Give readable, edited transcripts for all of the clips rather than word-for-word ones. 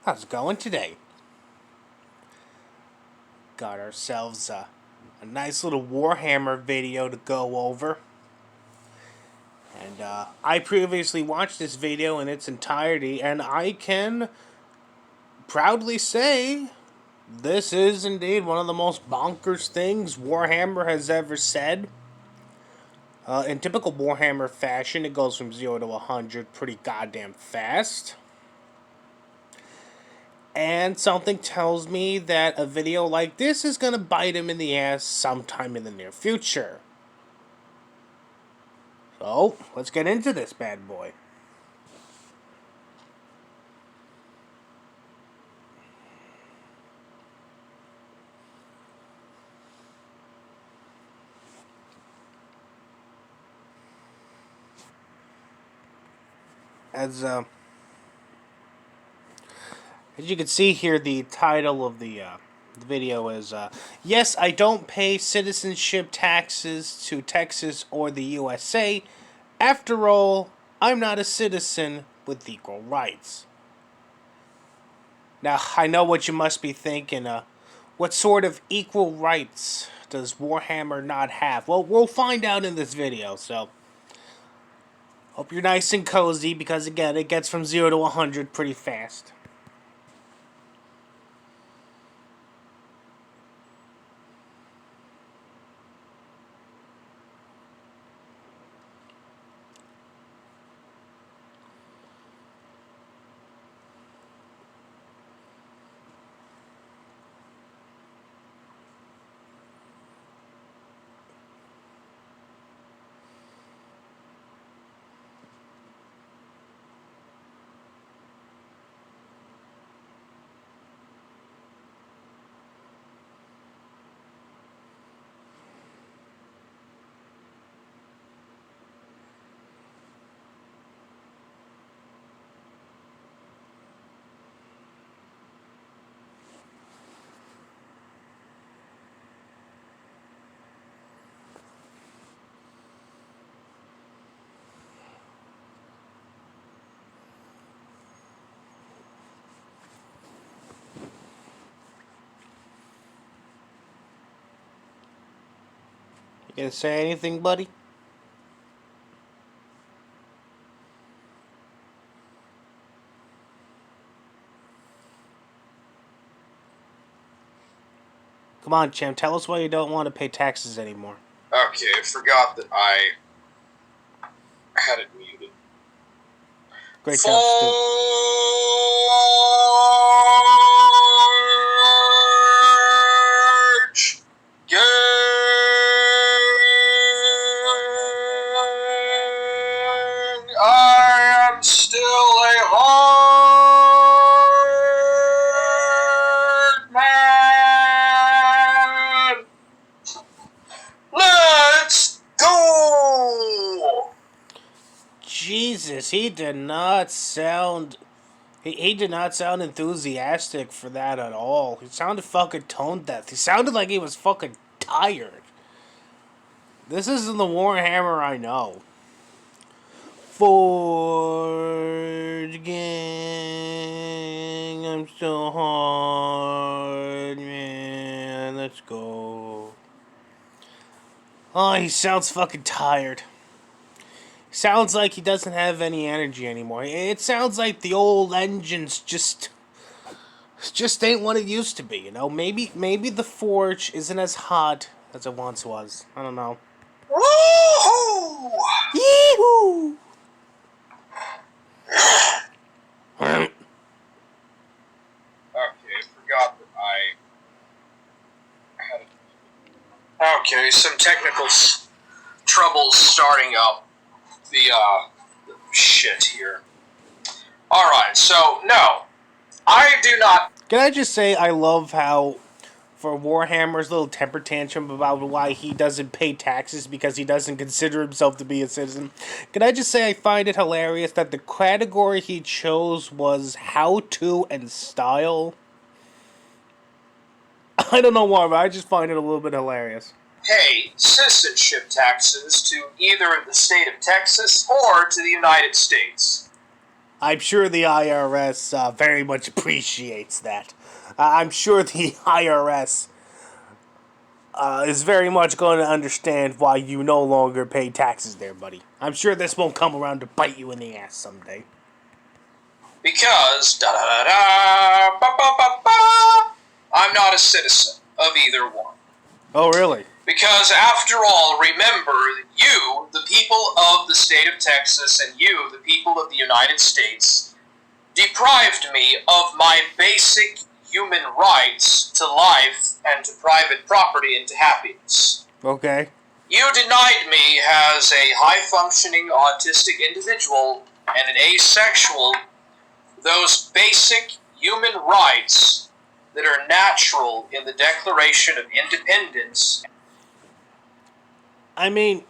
How's it going today? Got ourselves a nice little Warhammer video to go over. And I previously watched this video in its entirety, and I can proudly say this is indeed one of the most bonkers things Warhammer has ever said. In typical Warhammer fashion, it goes from 0 to 100 pretty goddamn fast. And something tells me that a video like this is going to bite him in the ass sometime in the near future. So, let's get into this bad boy. As you can see here, the title of the video is, Yes, I don't pay citizenship taxes to Texas or the USA. After all, I'm not a citizen with equal rights. Now, I know what you must be thinking. What sort of equal rights does Warhammer not have? Well, we'll find out in this video, so hope you're nice and cozy, because again, it gets from 0 to 100 pretty fast. You gonna say anything, buddy? Come on, Champ, tell us why you don't want to pay taxes anymore. Okay, I forgot that I had it muted. Great job, Stu. Forge Gang! I am still a hard man! Let's go! Jesus, he did not sound... He did not sound enthusiastic for that at all. He sounded fucking tone deaf. He sounded like he was fucking tired. This isn't the Warhammer I know. Forge Gang, I'm so hard, man. Let's go. Oh, he sounds fucking tired. Sounds like he doesn't have any energy anymore. It sounds like the old engines just ain't what it used to be, you know? Maybe the forge isn't as hot as it once was. I don't know. Woohoo! Yee-hoo! Okay, I forgot that I had it. Okay, some technical troubles starting up the shit here. Alright, so, no. I do not... Can I just say I love how, for Warhammer's little temper tantrum about why he doesn't pay taxes because he doesn't consider himself to be a citizen, can I just say I find it hilarious that the category he chose was how-to and style? I don't know why, but I just find it a little bit hilarious. Pay citizenship taxes to either the state of Texas or to the United States. I'm sure the IRS very much appreciates that. I'm sure the IRS is very much going to understand why you no longer pay taxes there, buddy. I'm sure this won't come around to bite you in the ass someday. Because, da da da da, ba ba ba ba, I'm not a citizen of either one. Oh, really? Because, after all, remember, you, the people of the state of Texas, and you, the people of the United States, deprived me of my basic human rights to life and to private property and to happiness. Okay. You denied me as a high-functioning autistic individual and an asexual those basic human rights that are natural in the Declaration of Independence. I mean,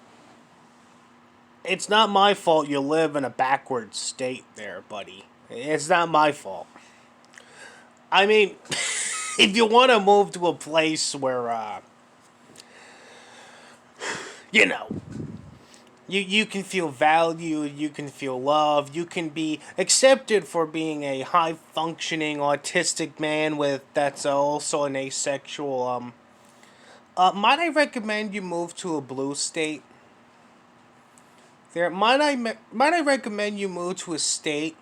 it's not my fault you live in a backward state there, buddy. It's not my fault. I mean, if you want to move to a place where, you know, you can feel valued, you can feel loved, you can be accepted for being a high functioning autistic man with that's also an asexual. Might I recommend you move to a blue state? There, might I recommend you move to a state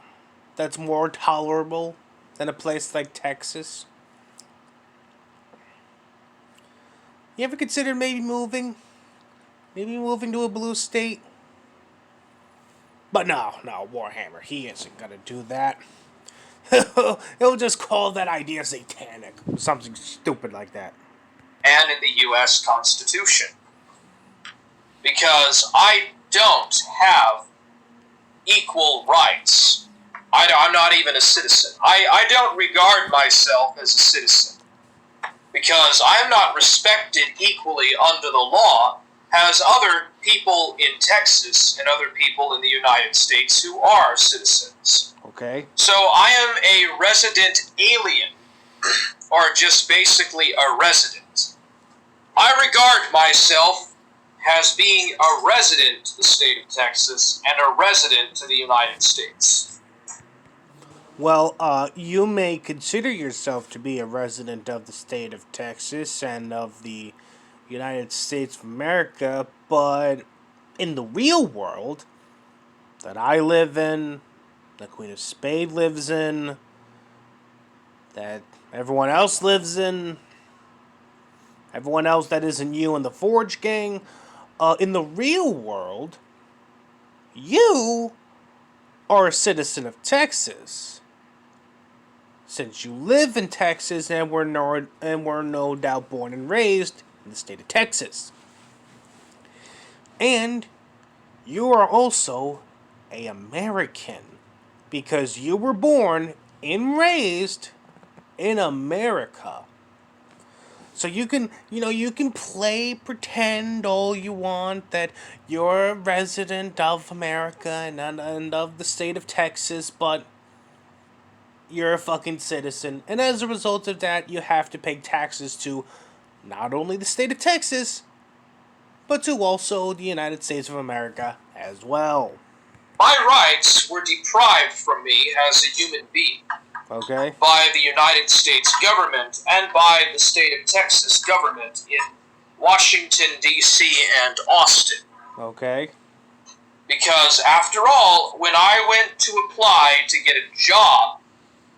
that's more tolerable than a place like Texas? You ever considered maybe moving? Maybe moving to a blue state? But no, Warhammer, he isn't gonna do that. He'll just call that idea satanic. Something stupid like that. And in the U.S. Constitution. Because I don't have equal rights. I'm not even a citizen. I don't regard myself as a citizen. Because I am not respected equally under the law as other people in Texas and other people in the United States who are citizens. Okay. So I am a resident alien, or just basically a resident. I regard myself as being a resident to the state of Texas and a resident to the United States. Well, you may consider yourself to be a resident of the state of Texas and of the United States of America, but in the real world that I live in, the Queen of Spades lives in, that everyone else lives in, everyone else that isn't you and the Forge Gang, in the real world, you are a citizen of Texas. Since you live in Texas and were no doubt born and raised in the state of Texas. And you are also an American because you were born and raised in America. So you can pretend all you want that you're a resident of America and of the state of Texas, but you're a fucking citizen. And as a result of that, you have to pay taxes to not only the state of Texas, but to also the United States of America as well. My rights were deprived from me as a human being. Okay. By the United States government and by the state of Texas government in Washington, D.C. and Austin. Okay. Because, after all, when I went to apply to get a job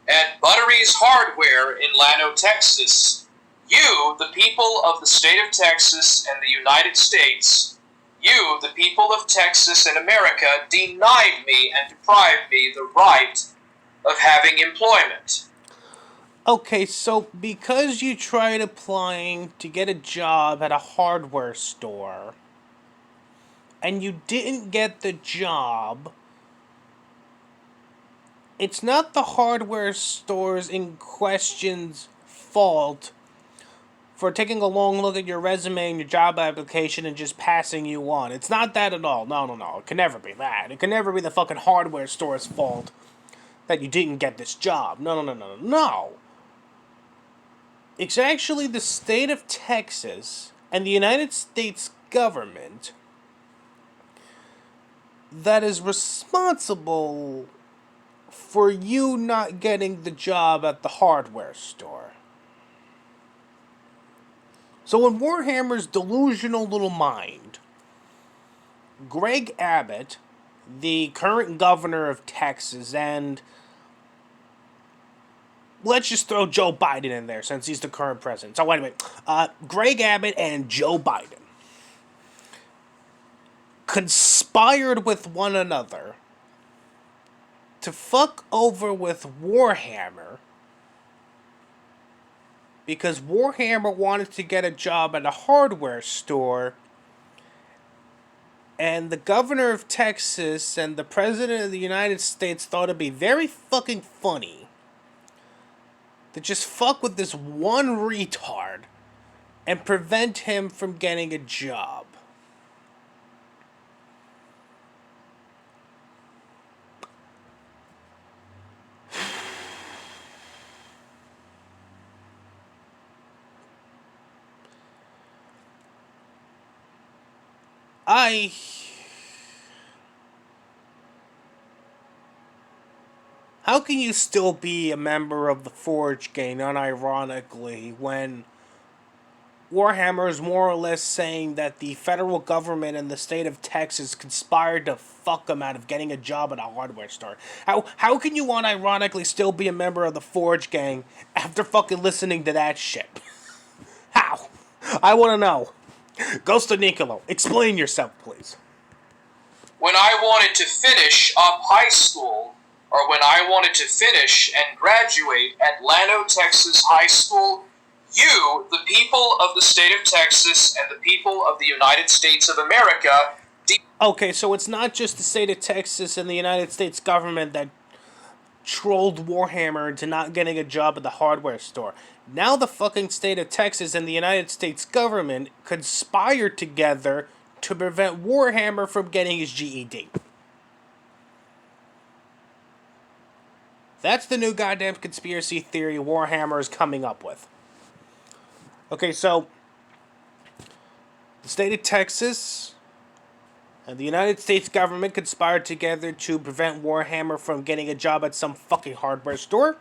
at Buttery's Hardware in Llano, Texas, you, the people of the state of Texas and the United States, you, the people of Texas and America, denied me and deprived me the right of having employment. Okay, so because you tried applying to get a job at a hardware store and you didn't get the job, it's not the hardware stores in question's fault for taking a long look at your resume and your job application and just passing you on. It's not that at all. No. It can never be that. It can never be the fucking hardware store's fault that you didn't get this job. No. It's actually the state of Texas and the United States government that is responsible for you not getting the job at the hardware store. So in Warhammer's delusional little mind, Greg Abbott, the current governor of Texas, and let's just throw Joe Biden in there since he's the current president. So anyway, Greg Abbott and Joe Biden conspired with one another to fuck over with Warhammer because Warhammer wanted to get a job at a hardware store, and the governor of Texas and the president of the United States thought it'd be very fucking funny to just fuck with this one retard and prevent him from getting a job. How can you still be a member of the Forge gang, unironically, when Warhammer is more or less saying that the federal government and the state of Texas conspired to fuck him out of getting a job at a hardware store? How can you unironically still be a member of the Forge gang after fucking listening to that shit? How? I want to know. Ghost of Nicolo, explain yourself, please. When I wanted to finish up high school, or when I wanted to finish and graduate at Llano, Texas High School, you, the people of the state of Texas and the people of the United States of America... Okay, so it's not just the state of Texas and the United States government that trolled Warhammer into not getting a job at the hardware store. Now the fucking state of Texas and the United States government conspired together to prevent Warhammer from getting his GED. That's the new goddamn conspiracy theory Warhammer is coming up with. Okay, so the state of Texas and the United States government conspired together to prevent Warhammer from getting a job at some fucking hardware store.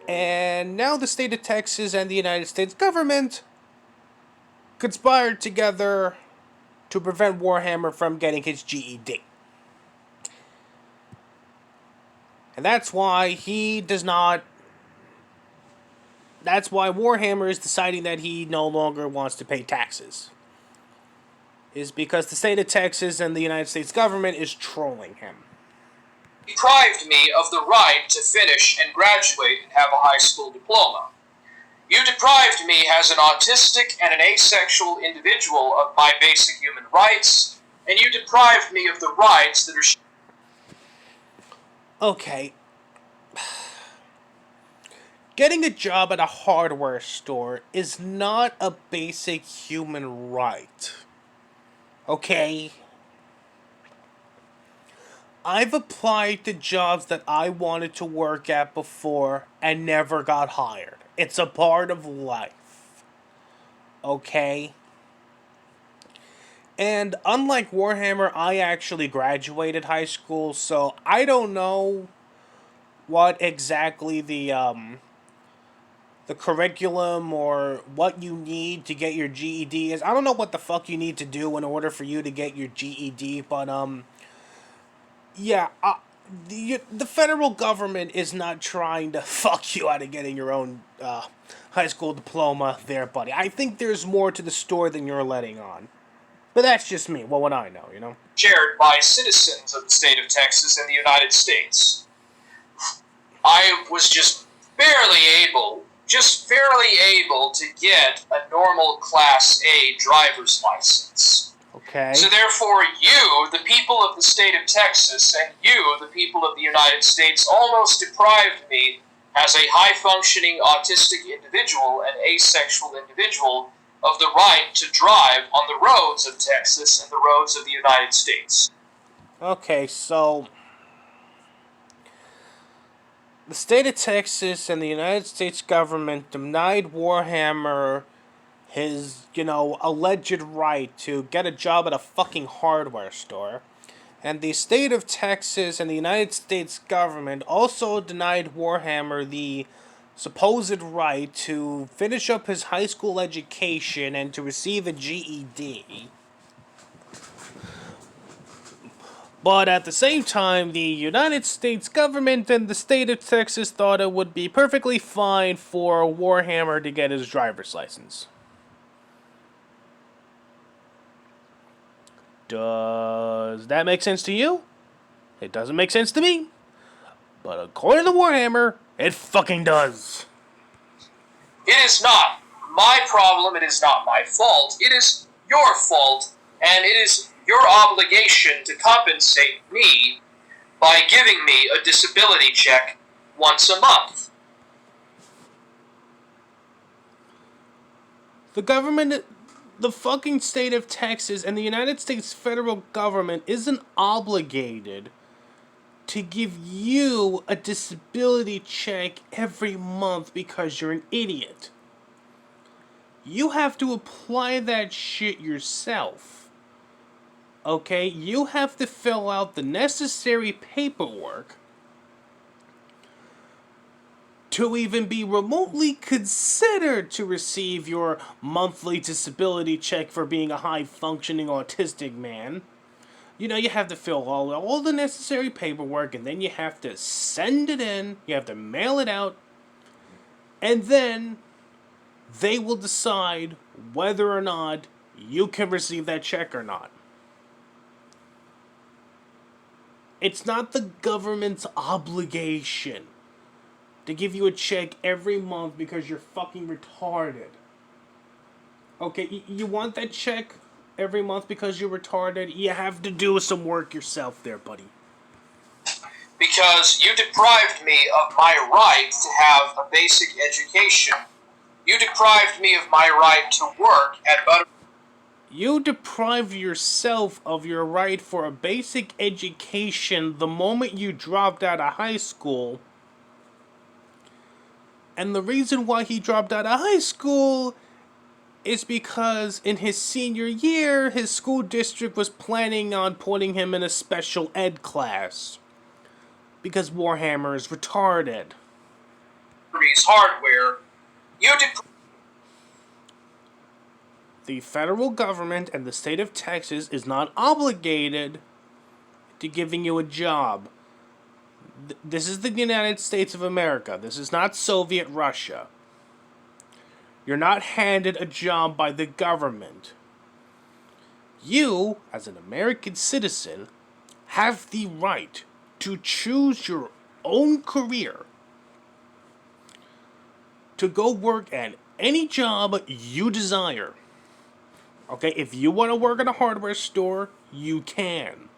And now the state of Texas and the United States government conspired together to prevent Warhammer from getting his GED. And that's why that's why Warhammer is deciding that he no longer wants to pay taxes. Is because the state of Texas and the United States government is trolling him. Deprived me of the right to finish and graduate and have a high school diploma. You deprived me as an autistic and an asexual individual of my basic human rights, and you deprived me of the rights that are... Okay. Getting a job at a hardware store is not a basic human right. Okay? I've applied to jobs that I wanted to work at before and never got hired. It's a part of life. Okay? And unlike Warhammer, I actually graduated high school, so I don't know what exactly the curriculum or what you need to get your GED is. I don't know what the fuck you need to do in order for you to get your GED, but yeah, the federal government is not trying to fuck you out of getting your own high school diploma there, buddy. I think there's more to the story than you're letting on. But that's just me. Well, what I know, you know? Shared by citizens of the state of Texas and the United States. I was just barely able to get a normal Class A driver's license. Okay. So therefore, you, the people of the state of Texas, and you, the people of the United States, almost deprived me as a high-functioning autistic individual and asexual individual of the right to drive on the roads of Texas and the roads of the United States. Okay, so the state of Texas and the United States government denied Warhammer his, alleged right to get a job at a fucking hardware store. And the state of Texas and the United States government also denied Warhammer the supposed right to finish up his high school education and to receive a GED. But at the same time, the United States government and the state of Texas thought it would be perfectly fine for Warhammer to get his driver's license. Does that make sense to you? It doesn't make sense to me. But according to Warhammer, it fucking does. It is not my problem, it is not my fault, it is your fault, and it is your obligation to compensate me by giving me a disability check once a month. The government, the fucking state of Texas and the United States federal government isn't obligated to give you a disability check every month because you're an idiot. You have to apply that shit yourself. Okay? You have to fill out the necessary paperwork to even be remotely considered to receive your monthly disability check for being a high-functioning autistic man. You know, you have to fill all the necessary paperwork, and then you have to send it in, you have to mail it out, and then they will decide whether or not you can receive that check or not. It's not the government's obligation to give you a check every month because you're fucking retarded. Okay, you want that check every month because you're retarded? You have to do some work yourself there, buddy. Because you deprived me of my right to have a basic education. You deprived me of my right to work at Butter. You deprive yourself of your right for a basic education the moment you dropped out of high school. And the reason why he dropped out of high school is because in his senior year, his school district was planning on putting him in a special ed class. Because Warhammer is retarded. Hardware. The federal government and the state of Texas is not obligated to giving you a job. This is the United States of America. This is not Soviet Russia. You're not handed a job by the government. You, as an American citizen, have the right to choose your own career, to go work at any job you desire. Okay, if you want to work in a hardware store, you can.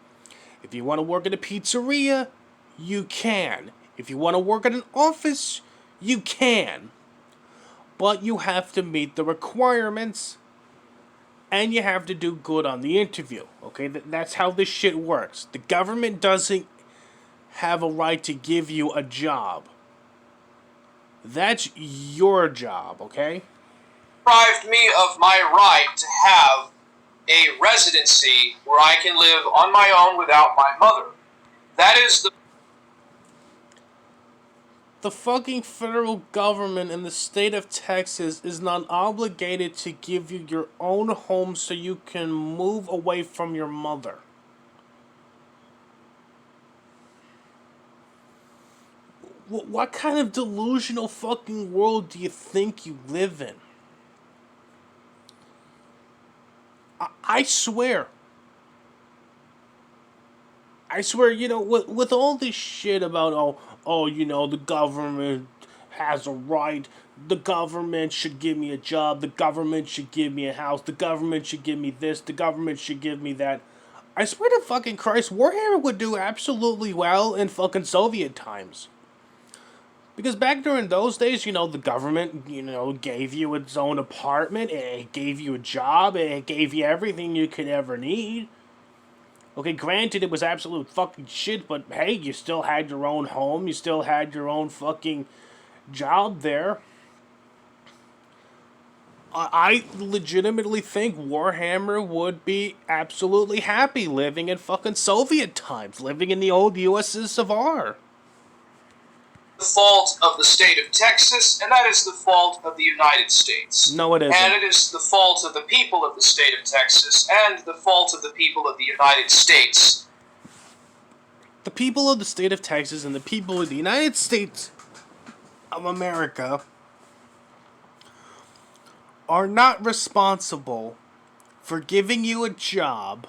If you want to work in a pizzeria, you can. If you want to work in an office, you can. But you have to meet the requirements, and you have to do good on the interview. Okay, that's how this shit works. The government doesn't have a right to give you a job. That's your job, okay? Deprived me of my right to have a residency where I can live on my own without my mother. That is the fucking federal government in the state of Texas is not obligated to give you your own home so you can move away from your mother. What kind of delusional fucking world do you think you live in? I swear, you know, with all this shit about, you know, the government has a right, the government should give me a job, the government should give me a house, the government should give me this, the government should give me that. I swear to fucking Christ, Warhammer would do absolutely well in fucking Soviet times. Because back during those days, you know, the government, you know, gave you its own apartment, it gave you a job, it gave you everything you could ever need. Okay, granted, it was absolute fucking shit, but hey, you still had your own home, you still had your own fucking job there. I legitimately think Warhammer would be absolutely happy living in fucking Soviet times, living in the old USSR. The fault of the state of Texas, and that is the fault of the United States. No, it And isn't. it is the fault of the people of the state of Texas and the fault of the people of the United States. The people of the state of Texas and the people of the United States of America are not responsible for giving you a job,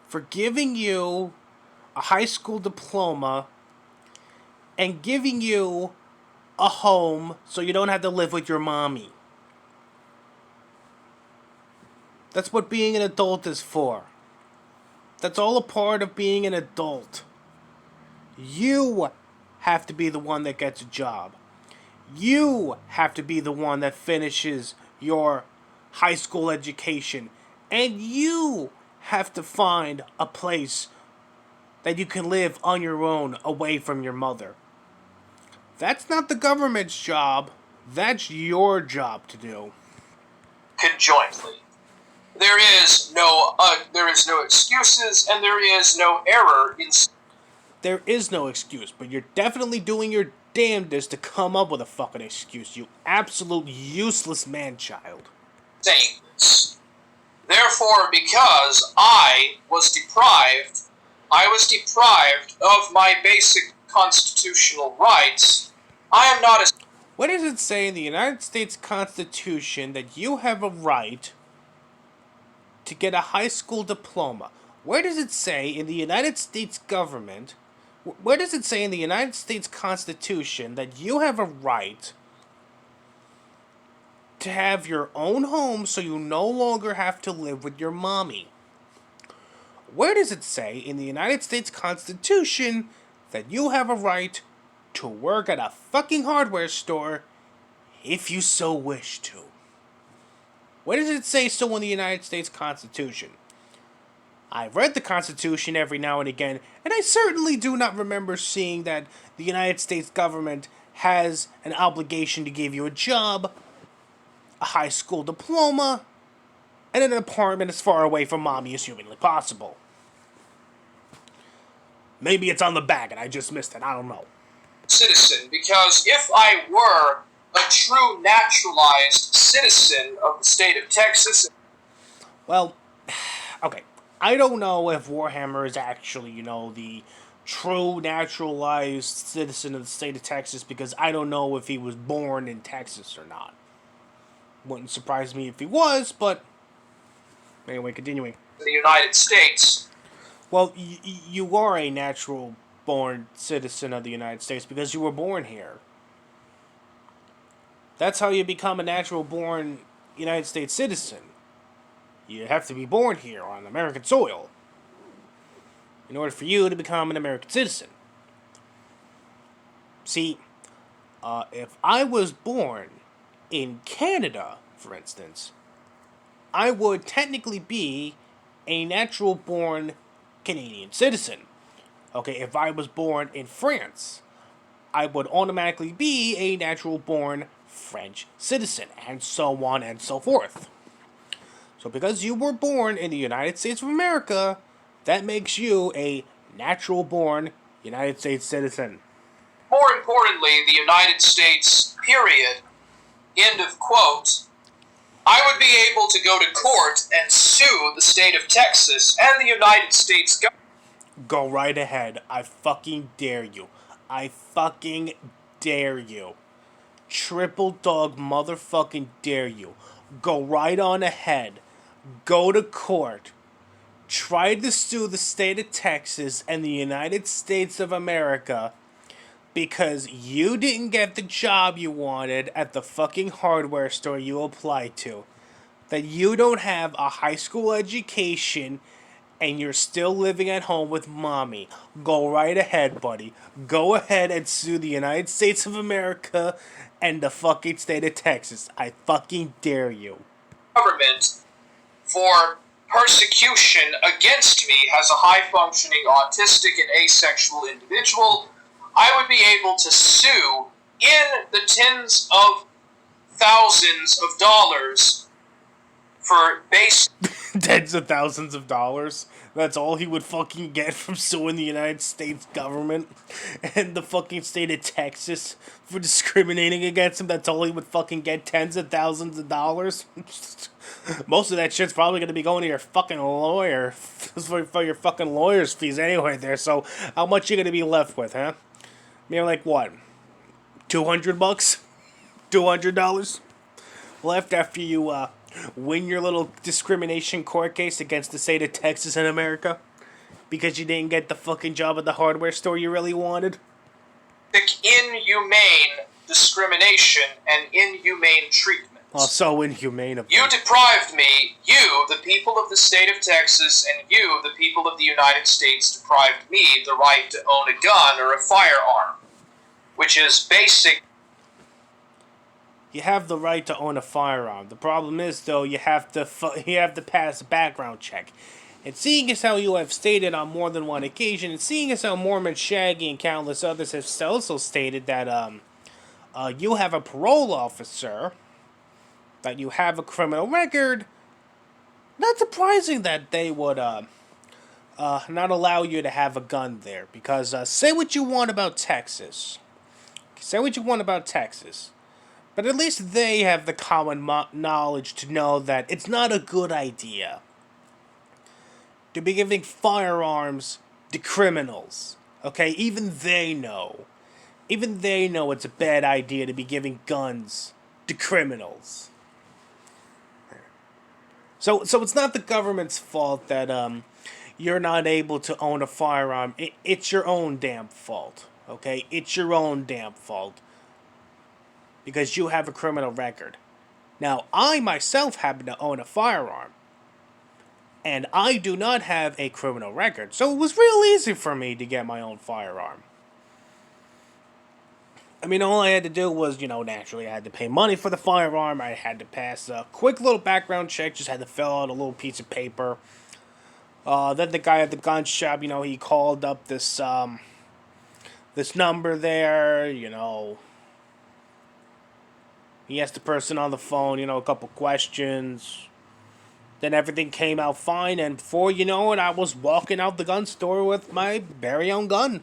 for giving you a high school diploma, and giving you a home so you don't have to live with your mommy. That's what being an adult is for. That's all a part of being an adult. You have to be the one that gets a job. You have to be the one that finishes your high school education. And you have to find a place that you can live on your own away from your mother. That's not the government's job. That's your job to do. Conjointly. There is no excuses, and there is no error in There is no excuse, but you're definitely doing your damnedest to come up with a fucking excuse, you absolute useless man-child. saying this. Therefore, because I was deprived of my basic constitutional rights, I am not a Where does it say in the United States Constitution that you have a right to get a high school diploma? Where does it say in the United States government, where does it say in the United States Constitution that you have a right to have your own home so you no longer have to live with your mommy? Where does it say in the United States Constitution that you have a right to work at a fucking hardware store if you so wish to? Where does it say so in the United States Constitution? I've read the Constitution every now and again, and I certainly do not remember seeing that the United States government has an obligation to give you a job, a high school diploma, and an apartment as far away from mommy as humanly possible. Maybe it's on the back and I just missed it, I don't know. citizen, because if I were a true naturalized citizen of the state of Texas, Well, okay. I don't know if Warhammer is actually, the true naturalized citizen of the state of Texas because I don't know if he was born in Texas or not. Wouldn't surprise me if he was, but anyway, continuing. in the United States, Well, you are a natural born citizen of the United States because you were born here. That's how you become a natural born United States citizen. You have to be born here on American soil in order for you to become an American citizen. See, if I was born in Canada, for instance, I would technically be a natural born Canadian citizen. Okay, if I was born in France, I would automatically be a natural born French citizen, and so on and so forth. So, because you were born in the United States of America, that makes you a natural born United States citizen. more importantly, the United States, period, end of quote, I would be able to go to court and sue the state of Texas and the United States government. Go right ahead. I fucking dare you. I fucking dare you. Triple dog motherfucking dare you. Go right on ahead. Go to court. Try to sue the state of Texas and the United States of America because you didn't get the job you wanted at the fucking hardware store you applied to. That you don't have a high school education and you're still living at home with mommy. Go right ahead, buddy. Go ahead and sue the United States of America and the fucking state of Texas. I fucking dare you. Government for persecution against me as a high-functioning autistic and asexual individual, I would be able to sue in the tens of thousands of dollars for base. Tens of thousands of dollars. That's all he would fucking get from suing the United States government and the fucking state of Texas for discriminating against him. That's all he would fucking get, tens of thousands of dollars. Most of that shit's probably gonna be going to your fucking lawyer for your fucking lawyer's fees anyway. There, so how much you gonna be left with, huh? Maybe like what, $200, $200 left after you win your little discrimination court case against the state of Texas in America because you didn't get the fucking job at the hardware store you really wanted. Inhumane discrimination and inhumane treatment. Oh, so inhumane of You deprived me, you, the people of the state of Texas, and you, the people of the United States, deprived me the right to own a gun or a firearm, which is basic. You have the right to own a firearm. The problem is, though, you have to pass a background check. And seeing as how you have stated on more than one occasion, and seeing as how Mormon Shaggy and countless others have also stated that you have a parole officer, that you have a criminal record, not surprising that they would not allow you to have a gun there. Because say what you want about Texas. Say what you want about Texas. But at least they have the common knowledge to know that it's not a good idea to be giving firearms to criminals. Okay? Even they know. Even they know it's a bad idea to be giving guns to criminals. So it's not the government's fault that you're not able to own a firearm. It's your own damn fault. Okay? It's your own damn fault. Because you have a criminal record. Now, I myself happen to own a firearm. And I do not have a criminal record. So it was real easy for me to get my own firearm. I mean, all I had to do was, naturally I had to pay money for the firearm. I had to pass a quick little background check. Just had to fill out a little piece of paper. Then the guy at the gun shop, he called up this number there, He asked the person on the phone, a couple questions. Then everything came out fine, and before you know it, I was walking out the gun store with my very own gun.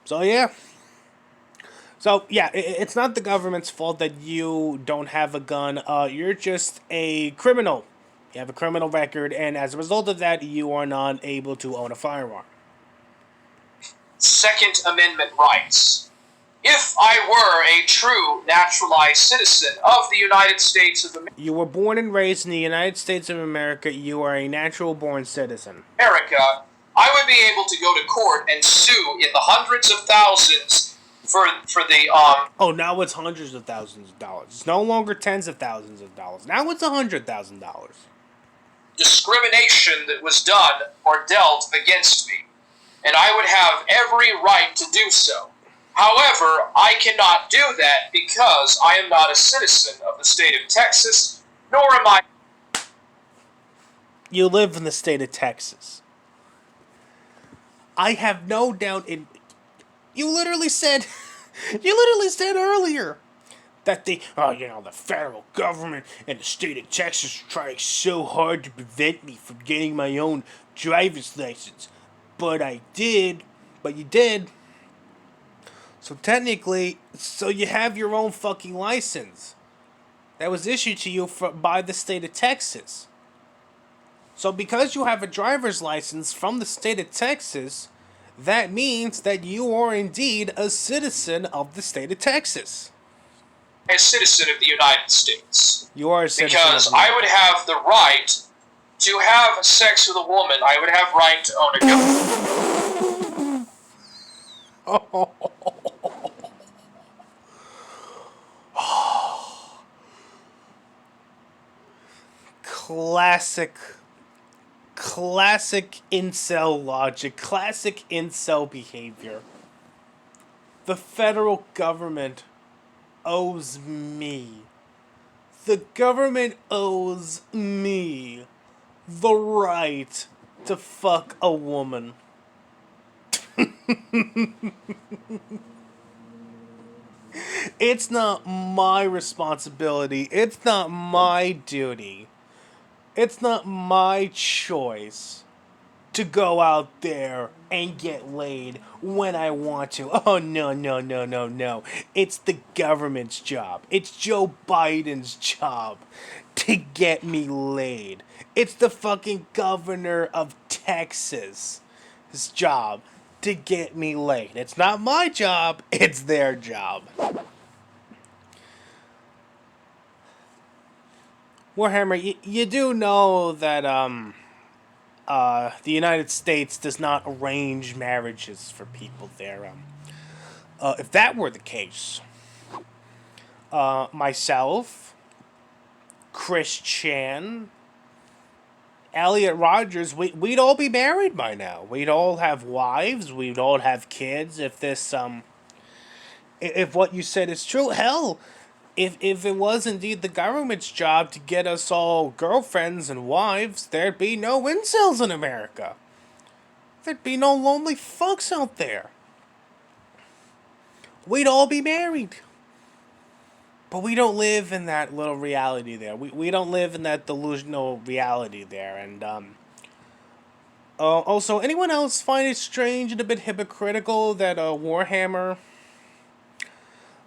So, yeah. It's not the government's fault that you don't have a gun. You're just a criminal. You have a criminal record, and as a result of that, you are not able to own a firearm. Second Amendment rights. If I were a true naturalized citizen of the United States of America. You were born and raised in the United States of America. You are a natural-born citizen. I would be able to go to court and sue in the hundreds of thousands for the Oh, now it's hundreds of thousands of dollars. It's no longer tens of thousands of dollars. Now it's $100,000. discrimination that was done or dealt against me, and I would have every right to do so. However, I cannot do that because I am not a citizen of the state of Texas, nor am I. You live in the state of Texas. I have no doubt in. You literally said earlier that the federal government and the state of Texas are trying so hard to prevent me from getting my own driver's license. But you did. So technically, you have your own fucking license that was issued to you by the state of Texas. So because you have a driver's license from the state of Texas, that means that you are indeed a citizen of the state of Texas. A citizen of the United States. You are a citizen. Because I would have the right to have sex with a woman. I would have right to own a gun. Classic incel logic, classic incel behavior. The federal government owes me. The government owes me the right to fuck a woman. It's not my responsibility. It's not my duty. It's not my choice to go out there and get laid when I want to. Oh, no, no, no, no, no. It's the government's job. It's Joe Biden's job to get me laid. It's the fucking governor of Texas' job to get me laid. It's not my job, it's their job. Warhammer, you do know that, the United States does not arrange marriages for people there. If that were the case, myself, Chris Chan, Elliot Rogers, we'd all be married by now. We'd all have wives. We'd all have kids. If what you said is true, hell, if it was indeed the government's job to get us all girlfriends and wives, there'd be no incels in America. There'd be no lonely fucks out there. We'd all be married. But we don't live in that little reality there. We don't live in that delusional reality there. And, also, anyone else find it strange and a bit hypocritical that, Warhammer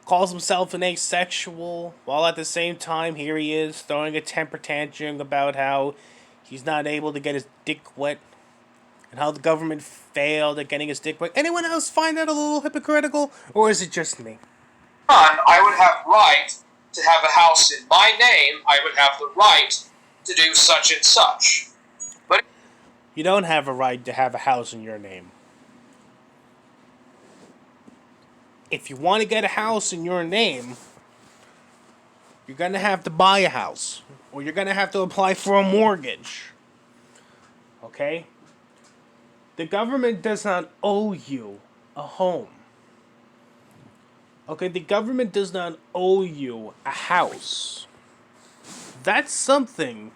calls himself an asexual, while at the same time, here he is throwing a temper tantrum about how he's not able to get his dick wet, and how the government failed at getting his dick wet? Anyone else find that a little hypocritical, or is it just me? I would have right to have a house in my name. I would have the right to do such and such. But You don't have a right to have a house in your name. If you want to get a house in your name, you're going to have to buy a house. Or you're going to have to apply for a mortgage. Okay? The government does not owe you a home. Okay, the government does not owe you a house. That's something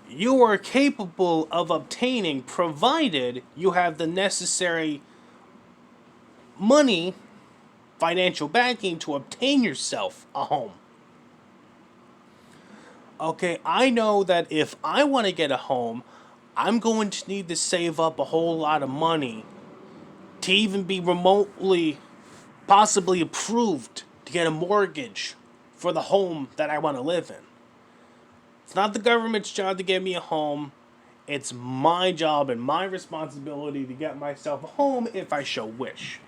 you are capable of obtaining provided you have the necessary money, financial backing to obtain yourself a home. Okay, I know that if I want to get a home, I'm going to need to save up a whole lot of money to even be remotely possibly approved to get a mortgage for the home that I want to live in. It's not the government's job to get me a home. It's my job and my responsibility to get myself a home if I so wish.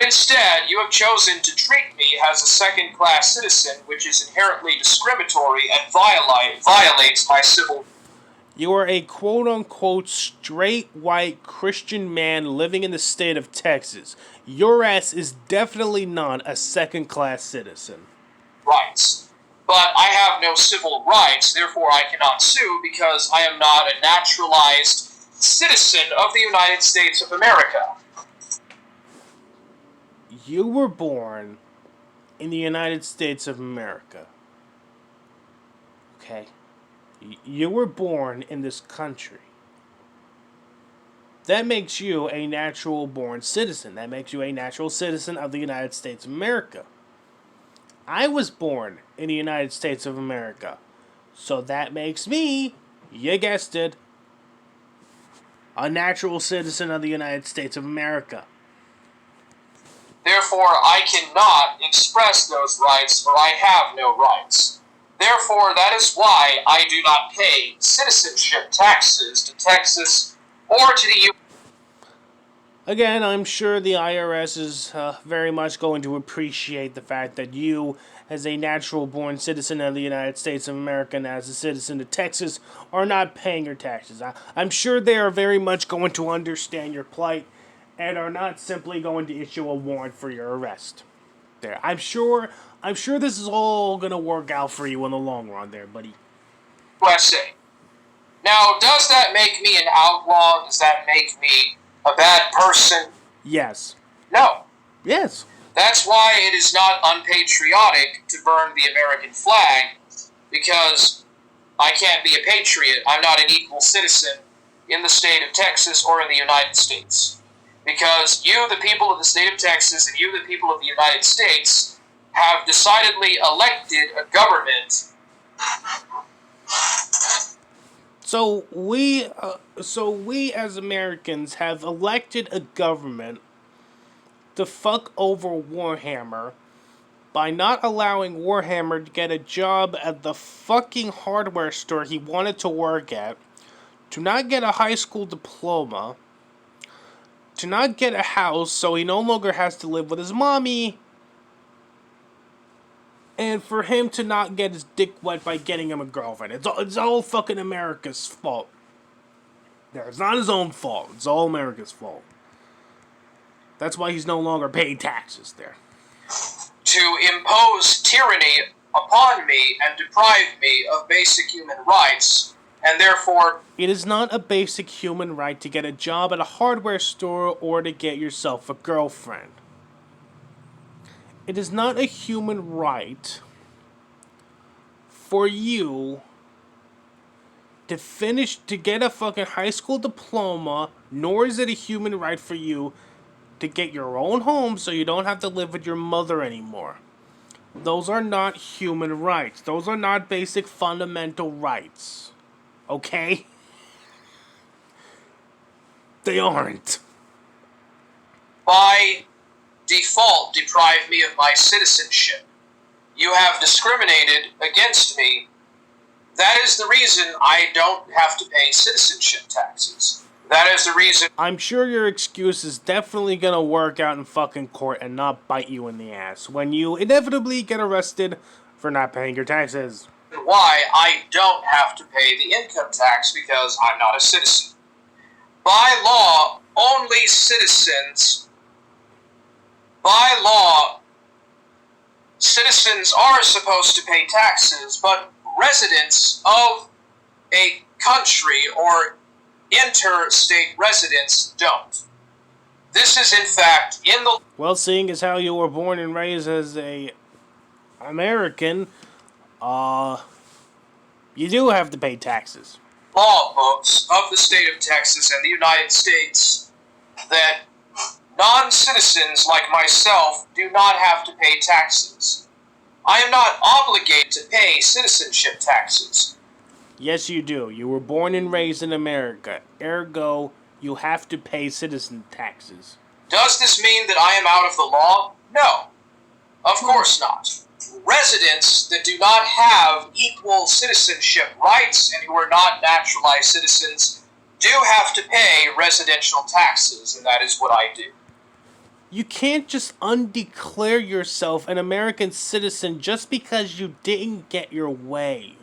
instead, you have chosen to treat me as a second-class citizen, which is inherently discriminatory and violates my civil. You are a quote-unquote straight white Christian man living in the state of Texas. Your ass is definitely not a second-class citizen. Rights. But I have no civil rights, therefore I cannot sue because I am not a naturalized citizen of the United States of America. You were born in the United States of America. Okay? You were born in this country. That makes you a natural born citizen. That makes you a natural citizen of the United States of America. I was born in the United States of America. So that makes me, you guessed it, a natural citizen of the United States of America. Therefore, I cannot express those rights, for I have no rights. Therefore, that is why I do not pay citizenship taxes to Texas or to the U.S. Again, I'm sure the IRS is very much going to appreciate the fact that you, as a natural-born citizen of the United States of America and as a citizen of Texas, are not paying your taxes. I'm sure they are very much going to understand your plight and are not simply going to issue a warrant for your arrest. There, I'm sure this is all going to work out for you in the long run there, buddy. USA. Now, does that make me an outlaw? Does that make me a bad person? Yes. No. Yes. That's why it is not unpatriotic to burn the American flag, because I can't be a patriot. I'm not an equal citizen in the state of Texas or in the United States. because you, the people of the state of Texas, and you, the people of the United States, have decidedly elected a government. So we as Americans have elected a government to fuck over Warhammer by not allowing Warhammer to get a job at the fucking hardware store he wanted to work at, to not get a high school diploma, to not get a house so he no longer has to live with his mommy, and for him to not get his dick wet by getting him a girlfriend. It's all fucking America's fault. It's not his own fault. It's all America's fault. That's why he's no longer paying taxes there. To impose tyranny upon me and deprive me of basic human rights, and therefore... It is not a basic human right to get a job at a hardware store or to get yourself a girlfriend. It is not a human right for you to get a fucking high school diploma, nor is it a human right for you to get your own home so you don't have to live with your mother anymore. Those are not human rights. Those are not basic fundamental rights. Okay? They aren't. By default, deprive me of my citizenship. You have discriminated against me. That is the reason I don't have to pay citizenship taxes. That is the reason... I'm sure your excuse is definitely gonna work out in fucking court and not bite you in the ass when you inevitably get arrested for not paying your taxes. Why I don't have to pay the income tax because I'm not a citizen. By law, only citizens... By law, citizens are supposed to pay taxes, but residents of a country or interstate residents don't. This is in fact in the... Well, seeing as how you were born and raised as a American, you do have to pay taxes. Law books of the state of Texas and the United States that non-citizens like myself do not have to pay taxes. I am not obligated to pay citizenship taxes. Yes, you do. You were born and raised in America. Ergo, you have to pay citizen taxes. Does this mean that I am out of the law? No. Of course not. Residents that do not have equal citizenship rights and who are not naturalized citizens do have to pay residential taxes, and that is what I do. You can't just undeclare yourself an American citizen just because you didn't get your way.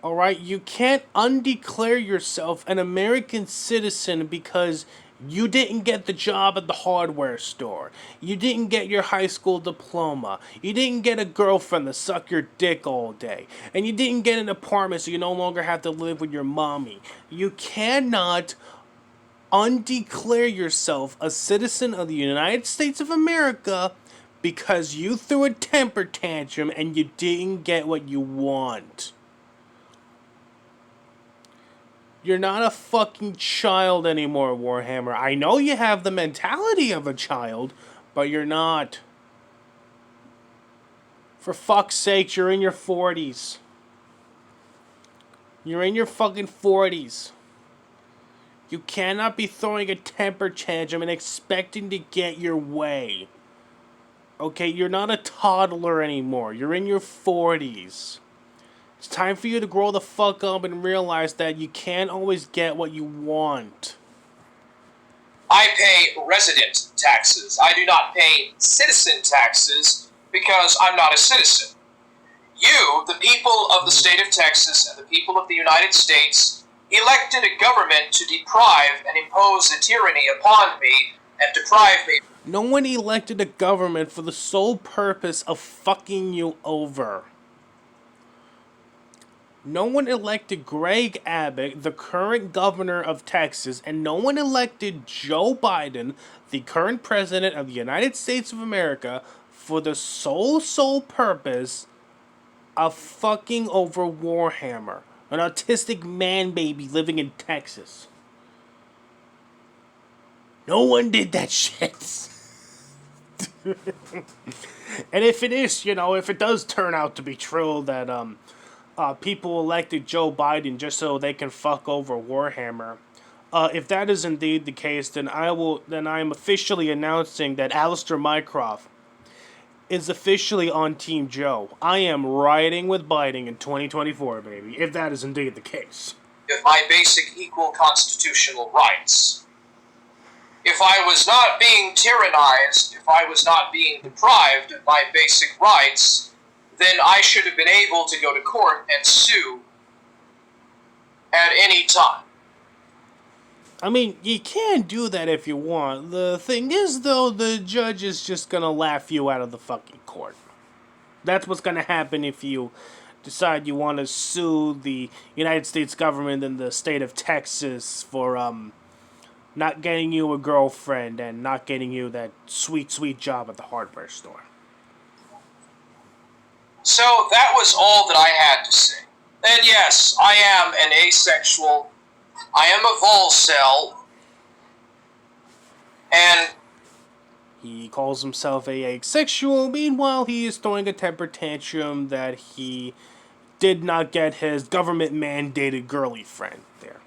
Alright, you can't undeclare yourself an American citizen because you didn't get the job at the hardware store. You didn't get your high school diploma. You didn't get a girlfriend to suck your dick all day. And you didn't get an apartment so you no longer have to live with your mommy. You cannot undeclare yourself a citizen of the United States of America because you threw a temper tantrum and you didn't get what you want. You're not a fucking child anymore, Warhammer. I know you have the mentality of a child, but you're not. For fuck's sake, you're in your 40s. You're in your fucking 40s. You cannot be throwing a temper tantrum and expecting to get your way. Okay, you're not a toddler anymore. You're in your 40s. It's time for you to grow the fuck up and realize that you can't always get what you want. I pay resident taxes. I do not pay citizen taxes because I'm not a citizen. You, the people of the state of Texas and the people of the United States, elected a government to deprive and impose a tyranny upon me and deprive me. No one elected a government for the sole purpose of fucking you over. No one elected Greg Abbott, the current governor of Texas, and no one elected Joe Biden, the current president of the United States of America, for the sole purpose of fucking over Warhammer, an autistic man baby living in Texas. No one did that shit. And if it is, if it does turn out to be true that people elected Joe Biden just so they can fuck over Warhammer, if that is indeed the case, then I am officially announcing that Alistair Mycroft is officially on Team Joe. I am riding with Biden in 2024, baby. If that is indeed the case. My basic equal constitutional rights. If I was not being tyrannized, if I was not being deprived of my basic rights, then I should have been able to go to court and sue at any time. I mean, you can do that if you want. The thing is, though, the judge is just gonna laugh you out of the fucking court. That's what's gonna happen if you decide you want to sue the United States government in the state of Texas for, not getting you a girlfriend and not getting you that sweet, sweet job at the hardware store. So that was all that I had to say. And yes, I am an asexual. I am a volcel. And He calls himself a asexual. Meanwhile, he is throwing a temper tantrum that he did not get his government-mandated girly friend there.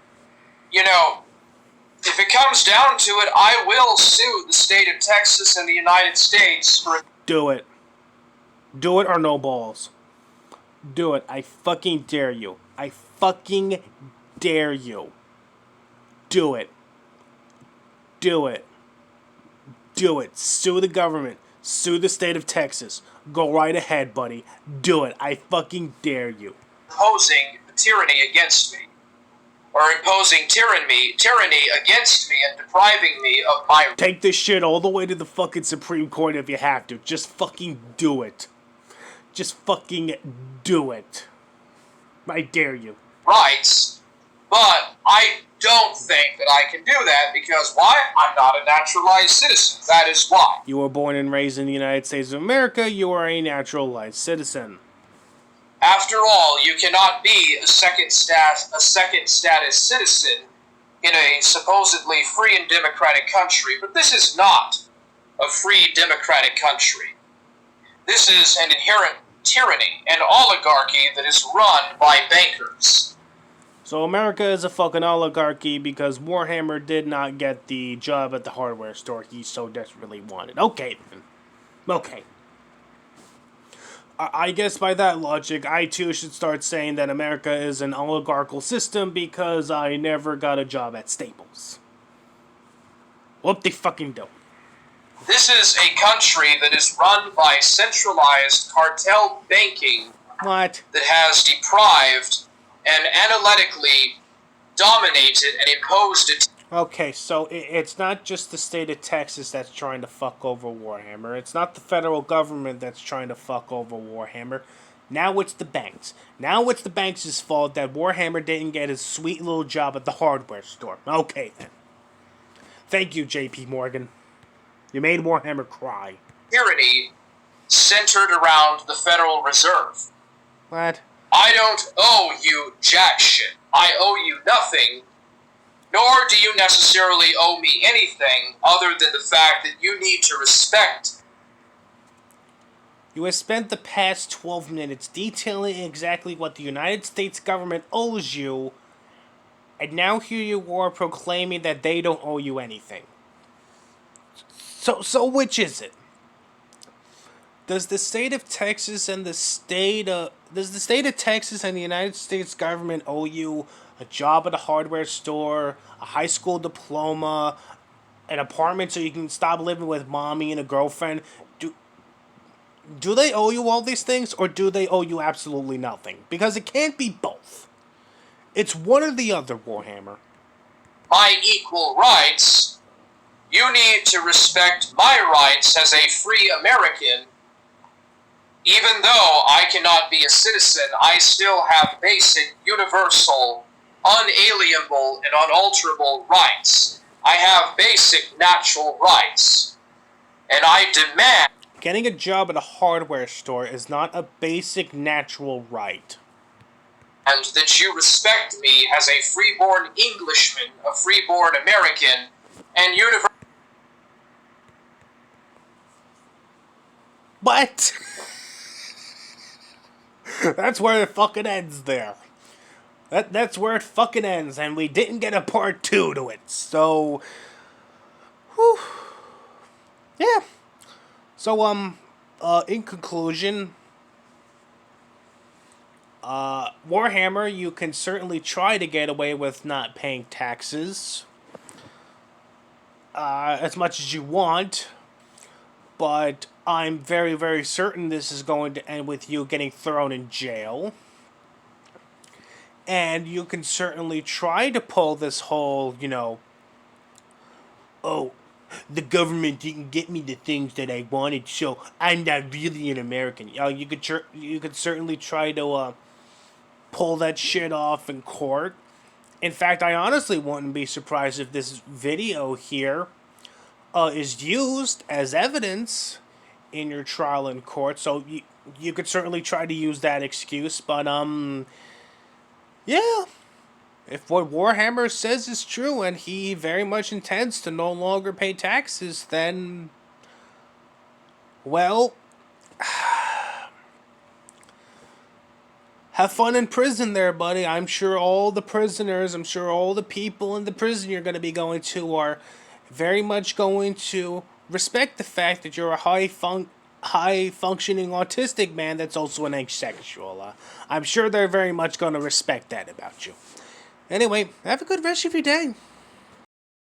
If it comes down to it, I will sue the state of Texas and the United States for... Do it. Do it or no balls. Do it. I fucking dare you. I fucking dare you. Do it. Do it. Do it. Sue the government. Sue the state of Texas. Go right ahead, buddy. Do it. I fucking dare you. Imposing tyranny against me. Or imposing tyranny against me and depriving me of my... Take this shit all the way to the fucking Supreme Court if you have to. Just fucking do it. Just fucking do it. I dare you. rights, but I don't think that I can do that because why? I'm not a naturalized citizen. That is why. You were born and raised in the United States of America. You are a naturalized citizen. After all, you cannot be a second status citizen in a supposedly free and democratic country, but this is not a free democratic country. This is an inherent tyranny, an oligarchy that is run by bankers. So America is a fucking oligarchy because Warhammer did not get the job at the hardware store he so desperately wanted. Okay, then. Okay. I guess by that logic, I too should start saying that America is an oligarchical system because I never got a job at Staples. Whoop they fucking do. This is a country that is run by centralized cartel banking What? that has deprived and analytically dominated and imposed it. Okay, so it's not just the state of Texas that's trying to fuck over Warhammer. It's not the federal government that's trying to fuck over Warhammer. Now it's the banks. Now it's the banks' fault that Warhammer didn't get his sweet little job at the hardware store. Okay, then. Thank you, J.P. Morgan. You made Warhammer cry. Tyranny centered around the Federal Reserve. What? I don't owe you jack shit. I owe you nothing, nor do you necessarily owe me anything other than the fact that you need to respect. You have spent the past 12 minutes detailing exactly what the United States government owes you, and now here you are proclaiming that they don't owe you anything. So which is it? Does the state of Texas and the state of Texas and the United States government owe you a job at a hardware store, a high school diploma, an apartment so you can stop living with mommy and a girlfriend? Do they owe you all these things, or do they owe you absolutely nothing? Because it can't be both. It's one or the other, Warhammer. My equal rights. You need to respect my rights as a free American. Even though I cannot be a citizen, I still have basic, universal, unalienable, and unalterable rights. I have basic natural rights. And I demand... Getting a job at a hardware store is not a basic natural right. And that you respect me as a freeborn Englishman, a freeborn American, and universal... But that's where it fucking ends there. That's where it fucking ends, and we didn't get a part 2 to it. So, whew, yeah. So, in conclusion, Warhammer, you can certainly try to get away with not paying taxes as much as you want, but I'm very, very certain this is going to end with you getting thrown in jail. And you can certainly try to pull this whole, oh, the government didn't get me the things that I wanted, so I'm not really an American. You could certainly try to pull that shit off in court. In fact, I honestly wouldn't be surprised if this video here is used as evidence in your trial in court. So you could certainly try to use that excuse, but yeah. If what Warhammer says is true and he very much intends to no longer pay taxes, then, well, have fun in prison there, buddy. I'm sure all the prisoners, I'm sure all the people in the prison you're going to be going to are very much going to respect the fact that you're a high functioning autistic man that's also an asexual. I'm sure they're very much going to respect that about you. Anyway, have a good rest of your day.